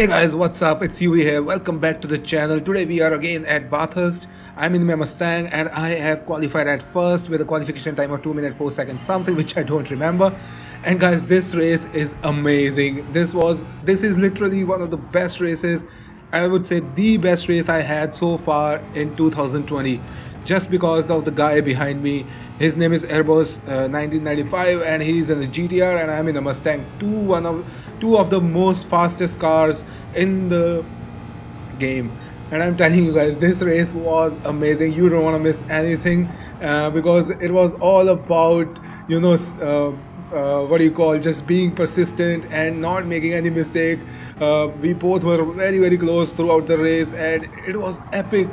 Hey guys, what's up? It's Yuvi here. Welcome back to the channel. Today we are again at Bathurst. I'm in my Mustang and I have qualified at first with a qualification time of 2 minutes 4 seconds, something which I don't remember. And guys, this race is amazing. This is literally one of the best races. I would say the best race I had so far in 2020, just because of the guy behind me. His name is Airbus 1995 and he's in a GTR and I'm in a Mustang 2, two of the most fastest cars in the game. And I'm telling you guys, this race was amazing. You don't want to miss anything because it was all about, what do you call, just being persistent and not making any mistake. We both were very, very close throughout the race, and it was epic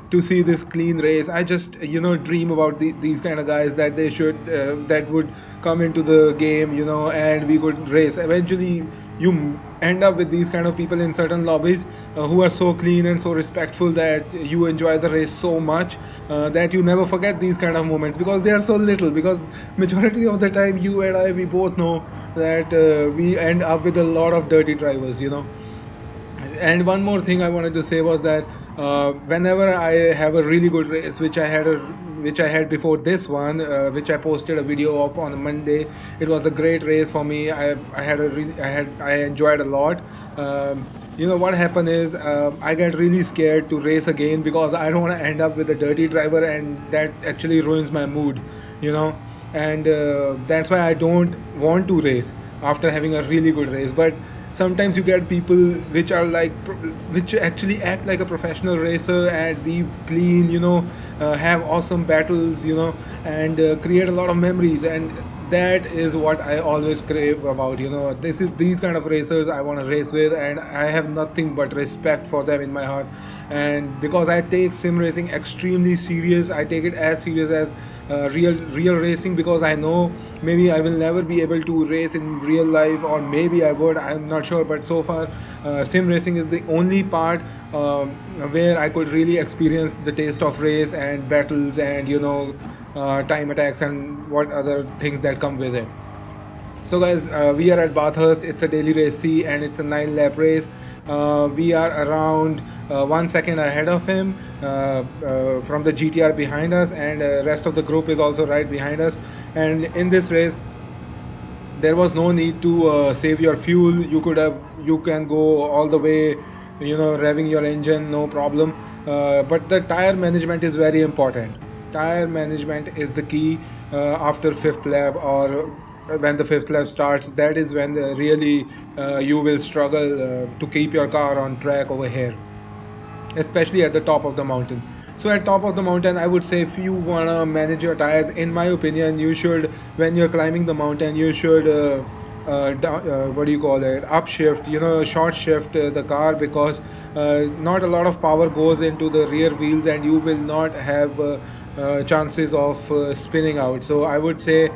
to see this clean race. I just, dream about these kind of guys that that would come into the game, and we could race. Eventually, you end up with these kind of people in certain lobbies who are so clean and so respectful that you enjoy the race so much that you never forget these kind of moments because they are so little. Because majority of the time, you and I, we both know that we end up with a lot of dirty drivers. And one more thing I wanted to say was that whenever I have a really good race, which I had before this one, which I posted a video of on Monday. It was a great race for me. I enjoyed a lot. What happened is I get really scared to race again because I don't want to end up with a dirty driver, and that actually ruins my mood. And that's why I don't want to race after having a really good race. But sometimes you get people which actually act like a professional racer and be clean, have awesome battles, and create a lot of memories. And that is what I always crave about. These kind of racers I want to race with, and I have nothing but respect for them in my heart. And because I take sim racing extremely serious, I take it as serious as real racing, because I know maybe I will never be able to race in real life, or maybe I would, I'm not sure. But so far sim racing is the only part where I could really experience the taste of race and battles and time attacks and what other things that come with it. So guys, we are at Bathurst. It's a daily race C and it's a 9-lap race. We are around 1 second ahead of him from the GTR behind us, and rest of the group is also right behind us. And in this race, there was no need to save your fuel. You can go all the way, revving your engine, no problem. But the tire management is very important. Tire management is the key after fifth lap, or when the fifth lap starts. That is when really you will struggle to keep your car on track over here, especially at the top of the mountain. So at top of the mountain, I would say, if you want to manage your tires, in my opinion, you should, when you're climbing the mountain, you should upshift, short shift the car, because not a lot of power goes into the rear wheels and you will not have chances of spinning out. So I would say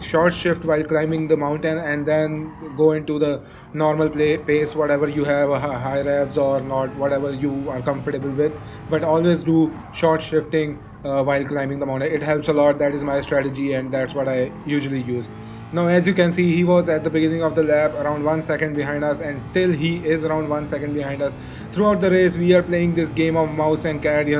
short shift while climbing the mountain, and then go into the normal pace, whatever you have, high revs or not, whatever you are comfortable with. But always do short shifting while climbing the mountain. It helps a lot. That is my strategy, and that's what I usually use. Now, as you can see, he was at the beginning of the lap around 1 second behind us, and still he is around 1 second behind us. Throughout the race, we are playing this game of mouse and cat. I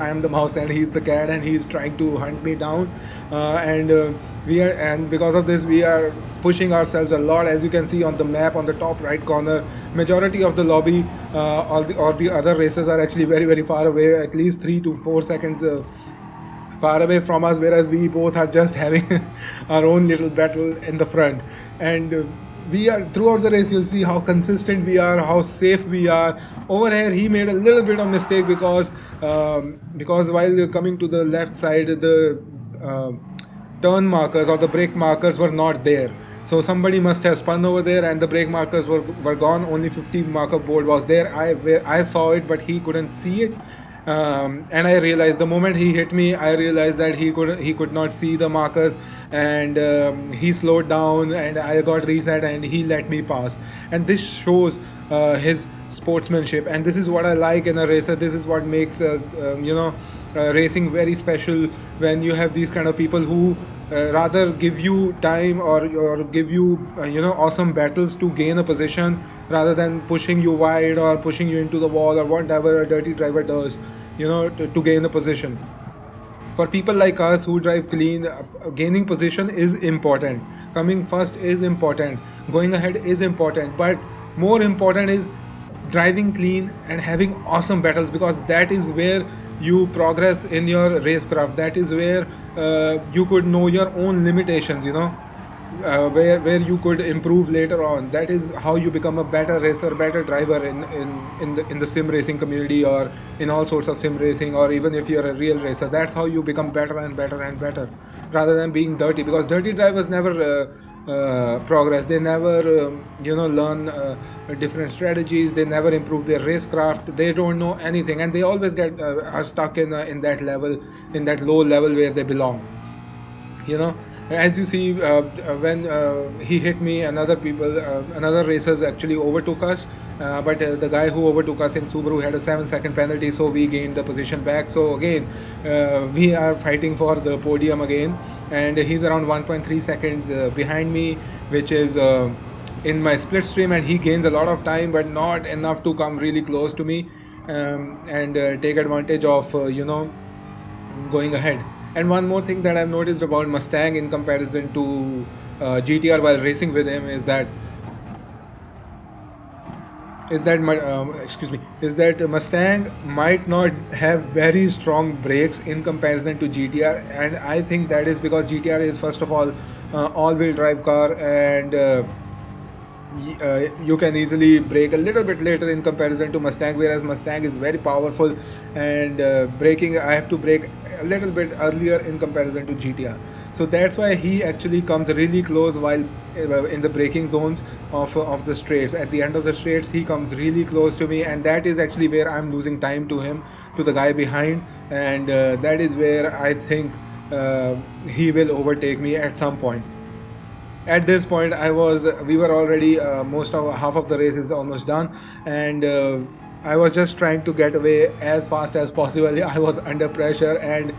am the mouse and he's the cat, and he's trying to hunt me down. And because of this, we are pushing ourselves a lot. As you can see on the map, on the top right corner, majority of the lobby, all the other racers are actually very, very far away, at least 3 to 4 seconds far away from us, whereas we both are just having our own little battle in the front. And we are, throughout the race, you'll see how consistent we are, how safe we are. Over here, he made a little bit of mistake because while coming to the left side, the turn markers or the brake markers were not there. So somebody must have spun over there, and the brake markers were gone. Only 50 marker board was there. I saw it, but he couldn't see it. And I realized the moment he hit me, I realized that he could not see the markers, and he slowed down, and I got reset, and he let me pass. And this shows his sportsmanship, and this is what I like in a racer. This is what makes racing very special, when you have these kind of people who rather give you time or give you awesome battles to gain a position, rather than pushing you wide or pushing you into the wall or whatever a dirty driver does, to gain the position. For people like us who drive clean, gaining position is important. Coming first is important. Going ahead is important. But more important is driving clean and having awesome battles, because that is where you progress in your racecraft. That is where you could know your own limitations, where you could improve later on. That is how you become a better racer, better driver in the sim racing community, or in all sorts of sim racing, or even if you're a real racer. That's how you become better and better and better, rather than being dirty. Because dirty drivers never progress. They never learn different strategies. They never improve their racecraft. They don't know anything, and they always get are stuck in that level, in that low level where they belong. As you see, when he hit me, another racers actually overtook us, but the guy who overtook us in Subaru had a 7-second penalty, so we gained the position back. So again, we are fighting for the podium again, and he's around 1.3 seconds behind me, which is in my split stream, and he gains a lot of time, but not enough to come really close to me and take advantage of going ahead. And one more thing that I've noticed about Mustang in comparison to GTR while racing with him is that Mustang might not have very strong brakes in comparison to GTR, and I think that is because GTR is first of all-wheel drive car, and you can easily brake a little bit later in comparison to Mustang, whereas Mustang is very powerful, and braking, I have to brake a little bit earlier in comparison to GTR. So that's why he actually comes really close while in the braking zones of the straights. At the end of the straights, he comes really close to me, and that is actually where I'm losing time to him, to the guy behind, and that is where I think he will overtake me at some point. At this point, we were already half of the race is almost done, and I was just trying to get away as fast as possible. I was under pressure, and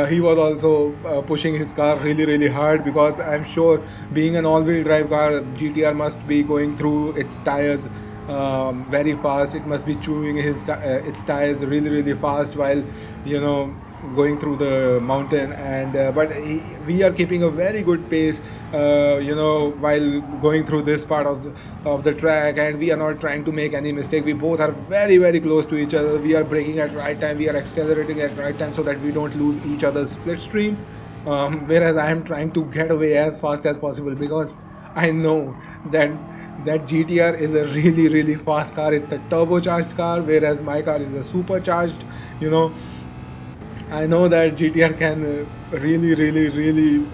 he was also pushing his car really, really hard, because I'm sure, being an all-wheel drive car, GTR must be going through its tires very fast. It must be chewing its tires really, really fast while going through the mountain, and but we are keeping a very good pace while going through this part of the track, and we are not trying to make any mistake. We both are very, very close to each other. We are braking at right time, we are accelerating at right time, so that we don't lose each other's slipstream stream, whereas I am trying to get away as fast as possible, because I know that GTR is a really, really fast car. It's a turbocharged car, whereas my car is a supercharged. I know that GTR can really, really, really,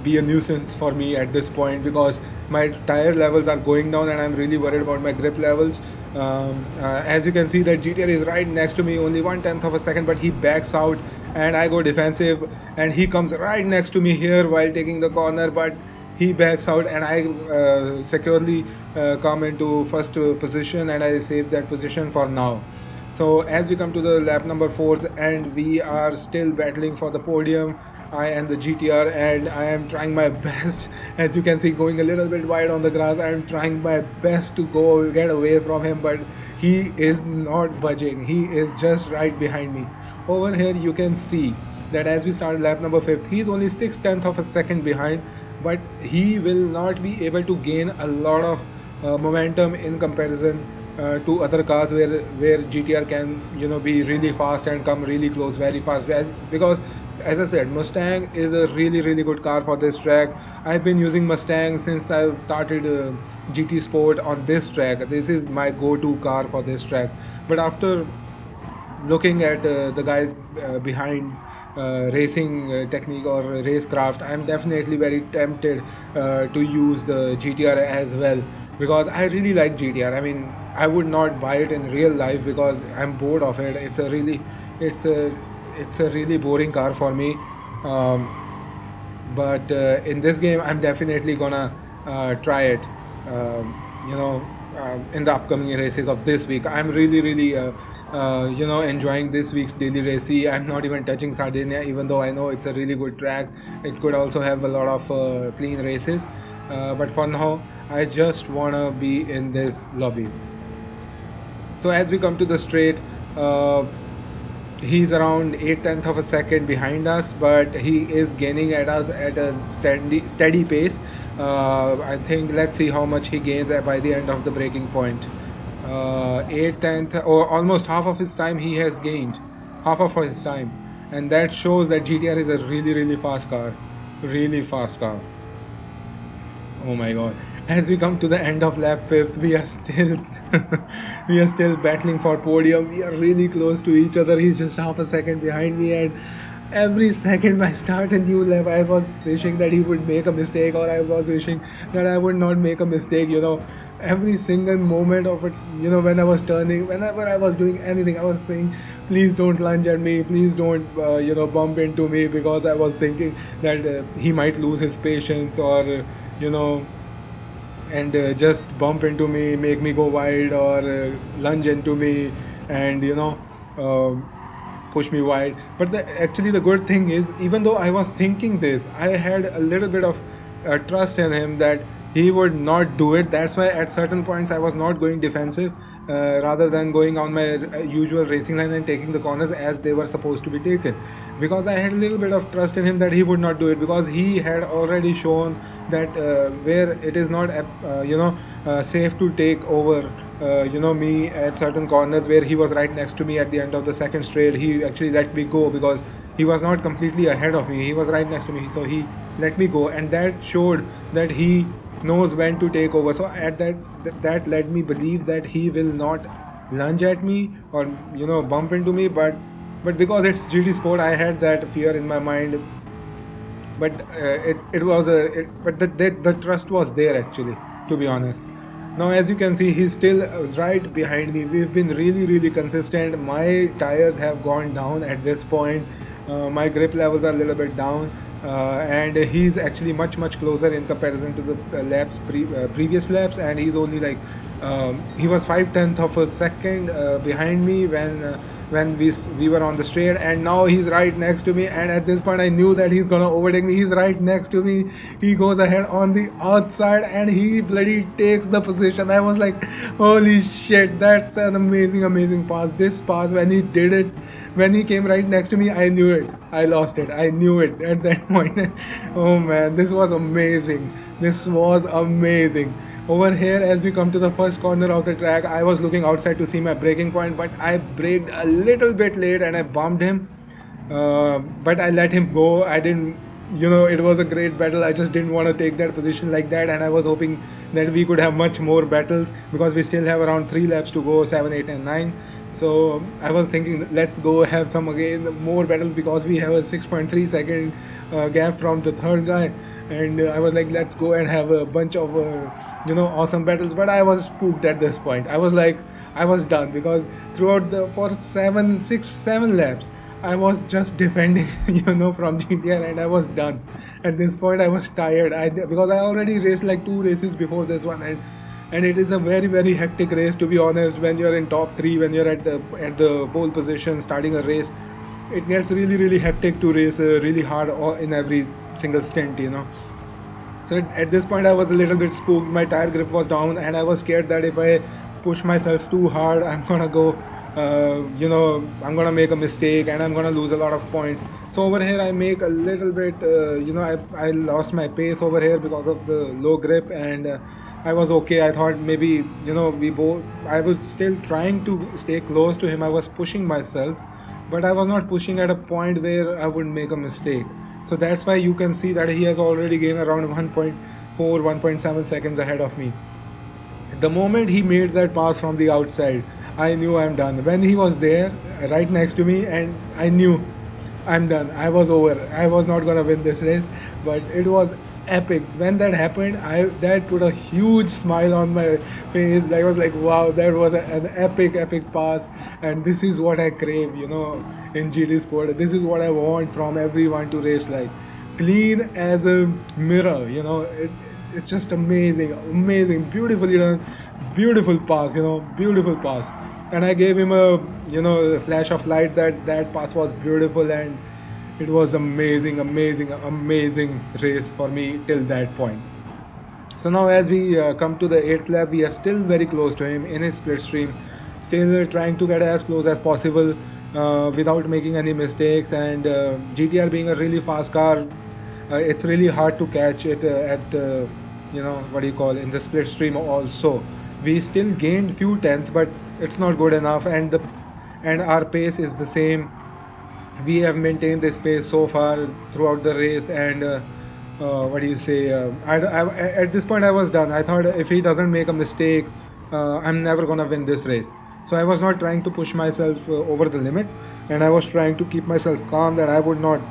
be a nuisance for me at this point, because my tire levels are going down, and I'm really worried about my grip levels. As you can see, that GTR is right next to me, only 1/10 of a second, but he backs out, and I go defensive, and he comes right next to me here while taking the corner, but he backs out, and I securely come into first position, and I save that position for now. So as we come to the lap number 4, and we are still battling for the podium, I and the GTR, and I am trying my best. As you can see, going a little bit wide on the grass, I am trying my best to get away from him, but he is not budging. He is just right behind me. Over here you can see that as we start lap number 5, he is only 6/10 of a second behind, but he will not be able to gain a lot of momentum in comparison to other cars where GTR can be really fast and come really close very fast, because as I said, Mustang is a really, really good car for this track. I've been using Mustang since I've started GT Sport on this track. This is my go-to car for this track. But after looking at the guys behind racing technique or racecraft, I'm definitely very tempted to use the GTR as well, because I really like GTR. I mean, I would not buy it in real life because I'm bored of it. It's a really boring car for me. But in this game, I'm definitely gonna try it. In the upcoming races of this week, I'm really, really enjoying this week's daily race. I'm not even touching Sardinia, even though I know it's a really good track. It could also have a lot of clean races, but for now I just wanna be in this lobby. So as we come to the straight, he's around 8/10 of a second behind us, but he is gaining at us at a steady pace. I think let's see how much he gains by the end of the breaking point. 8/10 or almost half of his time he has gained, half of his time, and that shows that GTR is a really fast car, really fast car. Oh my god. As we come to the end of lap fifth, we are still we are still battling for podium. We are really close to each other. He's just half a second behind me, and every second I start a new lap, I was wishing that he would make a mistake, or I was wishing that I would not make a mistake, Every single moment of it, when I was turning, whenever I was doing anything, I was saying, please don't lunge at me, please don't, bump into me, because I was thinking that he might lose his patience, or, and just bump into me, make me go wide, or lunge into me, and push me wide. But actually the good thing is, even though I was thinking this, I had a little bit of trust in him that he would not do it. That's why at certain points I was not going defensive, rather than going on my usual racing line and taking the corners as they were supposed to be taken, because I had a little bit of trust in him that he would not do it, because he had already shown that where it is not safe to take over me at certain corners, where he was right next to me at the end of the second straight. He actually let me go because he was not completely ahead of me, he was right next to me, so he let me go, and that showed that he knows when to take over. So at that led me believe that he will not lunge at me or bump into me, but because it's GT Sport, I had that fear in my mind. But the trust was there, actually, to be honest. Now as you can see, he's still right behind me. We've been really consistent. My tires have gone down at this point. My grip levels are a little bit down, and he's actually much closer in comparison to the previous laps, and he's only like he was 5/10 of a second behind me when we were on the straight, and now he's right next to me, and at this point I knew that he's gonna overtake me. He's right next to me, he goes ahead on the outside, and he bloody takes the position. I was like, holy shit, that's an amazing pass. This pass, when he did it, when he came right next to me, I knew it. I lost it. I knew it at that point. Oh man, this was amazing. This was amazing. Over here, as we come to the first corner of the track, I was looking outside to see my braking point, but I braked a little bit late and I bumped him. But I let him go. I didn't, it was a great battle. I just didn't want to take that position like that, and I was hoping that we could have much more battles, because we still have around 3 laps to go, 7, 8 and 9. So I was thinking, let's go have some again more battles, because we have a 6.3 second gap from the third guy, and I was like, let's go and have a bunch of awesome battles. But I was spooked at this point. I was like, I was done, because throughout for 7 laps I was just defending from GTR, and I was done. At this point I was tired, because I already raced like 2 races before this one, and it is a very hectic race, to be honest. When you're in top 3, when you're at the pole position starting a race, it gets really hectic to race really hard in every single stint. So at this point I was a little bit spooked. My tire grip was down, and I was scared that if I push myself too hard, I'm gonna go I'm gonna make a mistake and I'm gonna lose a lot of points. So over here I make a little bit I lost my pace over here because of the low grip, and I was okay. I thought maybe I was still trying to stay close to him. I was pushing myself, but I was not pushing at a point where I would make a mistake. So that's why you can see that he has already gained around 1.4 1.7 seconds ahead of me. The moment he made that pass from the outside, I knew I'm done. When he was there right next to me, and I knew I'm done, I was over. I was not gonna win this race, but it was epic. When that happened, that put a huge smile on my face. I was like, wow, that was an epic pass, and this is what I crave, in GT Sport. This is what I want from everyone to race like. Clean as a mirror, it's just amazing, beautifully done, beautiful pass, beautiful pass. And I gave him a flash of light that pass was beautiful, and it was amazing race for me till that point. So now as we come to the 8th lap, we are still very close to him in his split stream, still trying to get as close as possible without making any mistakes. And GTR being a really fast car, it's really hard to catch it at what do you call, in the split stream also. We still gained few tenths, but it's not good enough, and our pace is the same. We have maintained this pace so far throughout the race, and what do you say? At this point, I was done. I thought if he doesn't make a mistake, I'm never gonna win this race. So I was not trying to push myself over the limit, and I was trying to keep myself calm that I would not,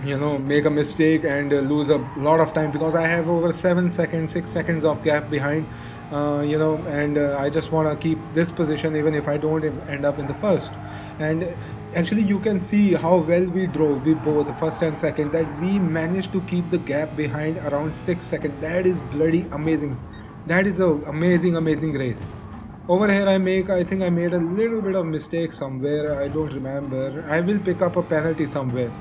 make a mistake and lose a lot of time, because I have over 7 seconds, 6 seconds of gap behind. And I just want to keep this position even if I don't end up in the first. And actually you can see how well we drove, we both, first and second, that we managed to keep the gap behind around 6 seconds. That is bloody amazing. That is an amazing race. Over here I think I made a little bit of mistake somewhere, I don't remember. I will pick up a penalty somewhere,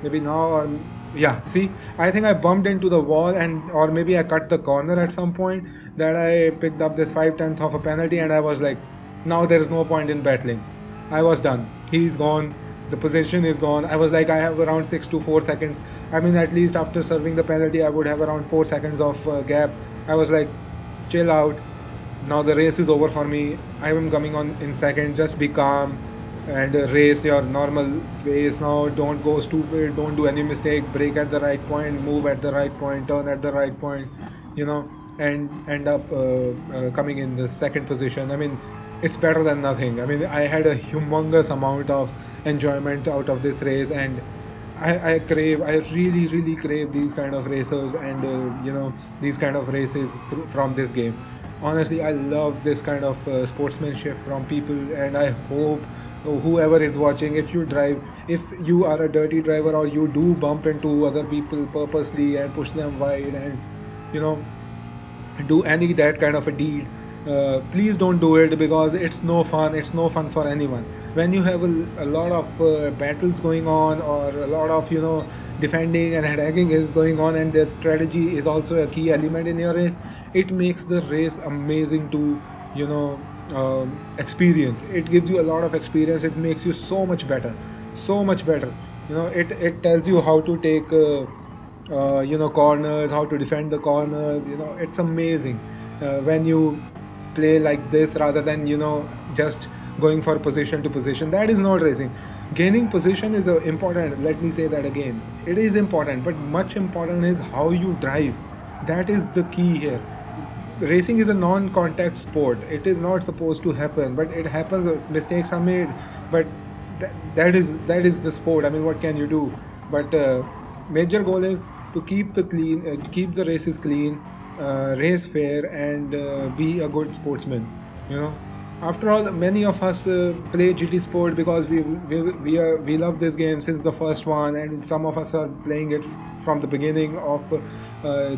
maybe now, or yeah, see, I think I bumped into the wall, or maybe I cut the corner at some point, that I picked up this 5/10 of a penalty, and I was like, now there is no point in battling. I was done. He's gone. The position is gone. I was like, I have around 6 to 4 seconds. I mean, at least after serving the penalty, I would have around 4 seconds of gap. I was like, chill out. Now the race is over for me. I am coming on in second. Just be calm and race your normal pace now. Don't go stupid. Don't do any mistake. Brake at the right point. Move at the right point. Turn at the right point. And end up coming in the second position. I mean, it's better than nothing. I mean, I had a humongous amount of enjoyment out of this race, and I really crave these kind of racers, and these kind of races from this game. Honestly, I love this kind of sportsmanship from people, and I hope whoever is watching, if you are a dirty driver, or you do bump into other people purposely and push them wide, and do any that kind of a deed, please don't do it, because it's no fun for anyone. When you have a lot of battles going on, or a lot of defending and attacking is going on, and the strategy is also a key element in your race, it makes the race amazing to experience. It gives you a lot of experience. It makes you so much better. It tells you how to take corners, how to defend the corners. It's amazing when you play like this, rather than just going for position to position. That is not racing. Gaining position is important. Let me say that again. It is important, but much important is how you drive. That is the key here. Racing is a non-contact sport. It is not supposed to happen, but it happens. Mistakes are made, but that is the sport. I mean, what can you do? But major goal is to keep the races clean, race fair, and be a good sportsman. After all, many of us play GT Sport because we love this game since the first one, and some of us are playing it from the beginning of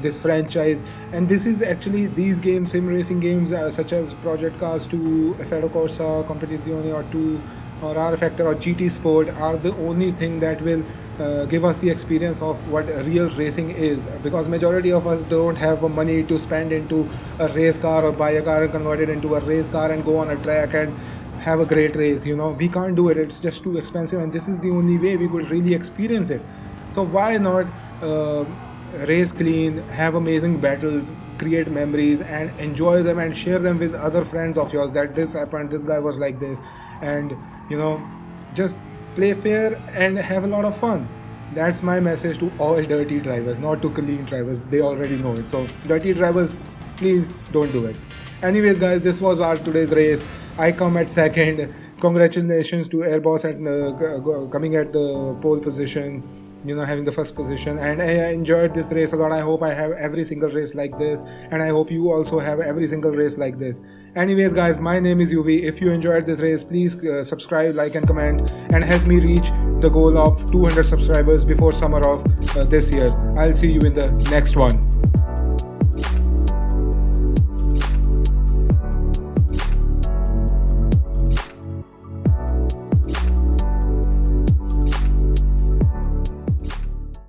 this franchise. And this is actually, these games, sim racing games such as Project Cars 2, Assetto Corsa, Competizione or 2, or R Factor or GT Sport are the only thing that will give us the experience of what real racing is, because majority of us don't have money to spend into a race car, or buy a car and convert it into a race car and go on a track and have a great race. We can't do it. It's just too expensive, and this is the only way we could really experience it. So why not race clean, have amazing battles, create memories, and enjoy them, and share them with other friends of yours, that this happened, this guy was like this, and just play fair and have a lot of fun. That's my message to all dirty drivers, not to clean drivers. They already know it. So dirty drivers, please don't do it. Anyways guys, this was our today's race. I come at second. Congratulations to Airboss at coming at the pole position, having the first position. And I enjoyed this race a lot. I hope I have every single race like this, and I hope you also have every single race like this. Anyways guys, my name is Yuvi. If you enjoyed this race, please subscribe, like and comment, and help me reach the goal of 200 subscribers before summer of this year. I'll see you in the next one.